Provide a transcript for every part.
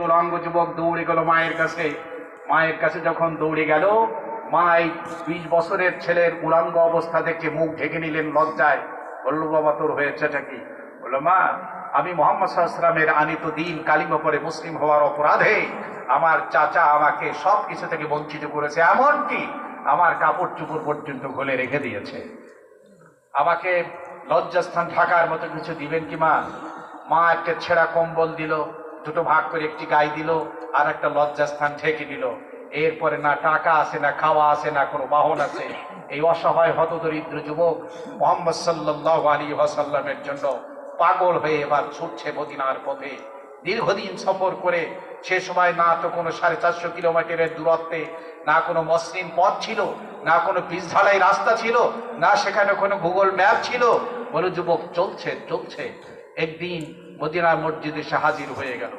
উলঙ্গ যুবক দৌড়ে গেল মায়ের কাছে। মায়ের কাছে যখন দৌড়ে গেল, মা এই 20 বছরের ছেলের উলঙ্গ অবস্থা দেখে মুখ ঢেকে নিলেন লজ্জায়। বলল, বাবা তোর হয়েছেটা কি? বললো, মা আমি মুহাম্মদ সাল্লাল্লাহু আলাইহি ওয়াসাল্লামের আনিত দিন কালিমা পড়ে মুসলিম হওয়ার অপরাধে আমার চাচা আমাকে সব কিছু থেকে বঞ্চিত করেছে, এমনকি আমার কাপড় চোপড় পর্যন্ত খুলে রেখে দিয়েছে। আমাকে লজ্জাস্থান ঢাকার মতো কিছু দিবেন কি মা? মা একটা ছেঁড়া কম্বল দিল, দুটো ভাগ করে একটি গায়ে দিল, আর একটা লজ্জাস্থান ঢেকে দিল। এরপরে না টাকা আছে, না খাওয়া আছে, না কোনো বাহন আছে। এই অসহায় হতদরিদ্র যুবক মুহাম্মদ সাল্লাল্লাহু আলাইহি ওয়াসাল্লামের জন্য পাগল হয়ে এবার ছুটছে মদিনার পথে। দীর্ঘদিন সফর করে, সে সময় না তো কোনো 450 কিলোমিটারের দূরত্বে, না কোনো মসৃণ পথ ছিল, না কোনো পিচ ঢালাই রাস্তা ছিল, না সেখানে কোনো গুগল ম্যাপ ছিল। বলে যুবক চলছে চলছে, একদিন মদিনার মসজিদে সে হাজির হয়ে গেল।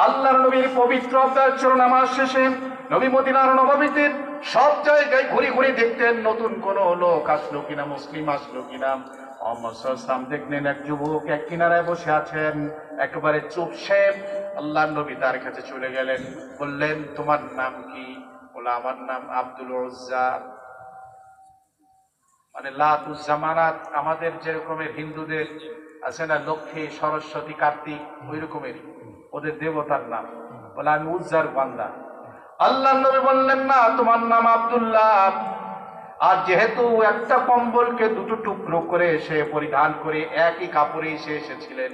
আল্লাহর নবীর পবিত্র আব্দার নামাজ শেষে নবী মদিনার নববীতে সব জায়গায় ঘুরে ঘুরে দেখতেন নতুন কোন লোক আসলো কিনা, মুসলিম আসলো কিনা। মুহাম্মদ সাল্লাল্লাহু আলাইহি ওয়াসাল্লাম দেখলেন এক যুবক এক কিনারায় বসে আছেন, একেবারে চুপসে। আল্লাহর নবী তার কাছে চলে গেলেন, বললেন, তোমার নাম কি? বলে, আমার নাম আব্দুল উজ্জা। মানে লাতুজ্জামানাত, আমাদের যেরকমের হিন্দুদের আছে না লক্ষ্মী, সরস্বতী, কার্তিক, ওই রকমেরই ওদের দেবতার নাম। বলে, আমি উজ্জার বান্দা। আল্লাহ নবী বললেন, না, তোমার নাম আব্দুল্লাহ। আর যেহেতু একটা কম্বলকে দুটো টুকরো করে সে পরিধান করে একই কাপড়ে সে এসেছিলেন,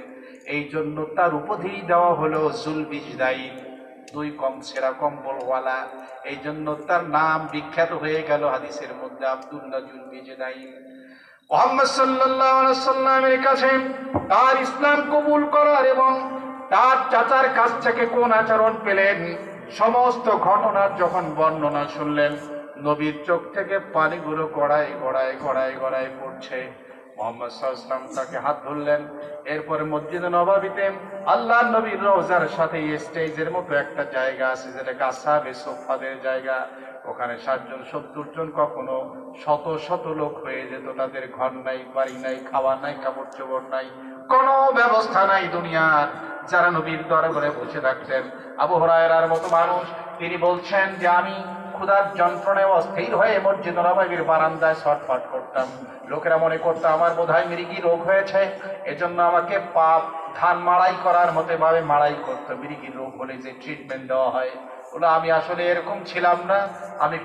এই জন্য তার উপাধি দেওয়া হলো জুলবিজদাইন, দুই কম সেরা কম্বলওয়ালা। এই জন্য তার নাম বিখ্যাত হয়ে গেল হাদিসের মধ্যে আব্দুল্লাহ জুলবিজদাইন। মুহাম্মদ সাল্লাল্লাহু আলাইহি ওয়াসাল্লামের কাছে তার ইসলাম কবুল করার এবং তার চাচার কাছ থেকে কোন আচরণ পেলেন, সমস্ত ঘটনার যখন বর্ণনা শুনলেন, নবীর চোখ থেকে পানিগুলো গড়ায় গড়ায় গড়ায় গড়ায় পড়ছে। মুহাম্মদ সাল্লাল্লাহু আলাইহি ওয়াসাল্লাম তাকে হাত ধরলেন। এরপরে মসজিদে নববীতে আল্লাহর নবীর রওজার সাথে স্টেজের মতো একটা জায়গা আছে, যেটাকে আসহাবে সুফফাদের জায়গা। ওখানে 60 জন 70 জন, কখনো শত শত লোক হয়ে যেত। তাদের ঘর নাই, বাড়ি নাই, খাওয়া নাই, কাপড় চোপড় নাই, কোনো ব্যবস্থা নাই দুনিয়ার। যারা নবীর দরবারে বসে থাকতেন, আবু হুরায়রার মতো মানুষ, তিনি বলছেন যে আমি ক্ষুধার যন্ত্রণায় অস্থির হয়ে মসজিদ নববীর বারান্দায় ছটফট করতাম। লোকেরা মনে করতো আমার বোধহয় মৃগী রোগ হয়েছে, এজন্য আমাকে ধান মাড়াই করার মতো ভাবে মাড়াই করতো। মৃগী রোগ হলে যে ট্রিটমেন্ট দেওয়া হয়, বলে আমি আসলে এরকম ছিলাম না। আমি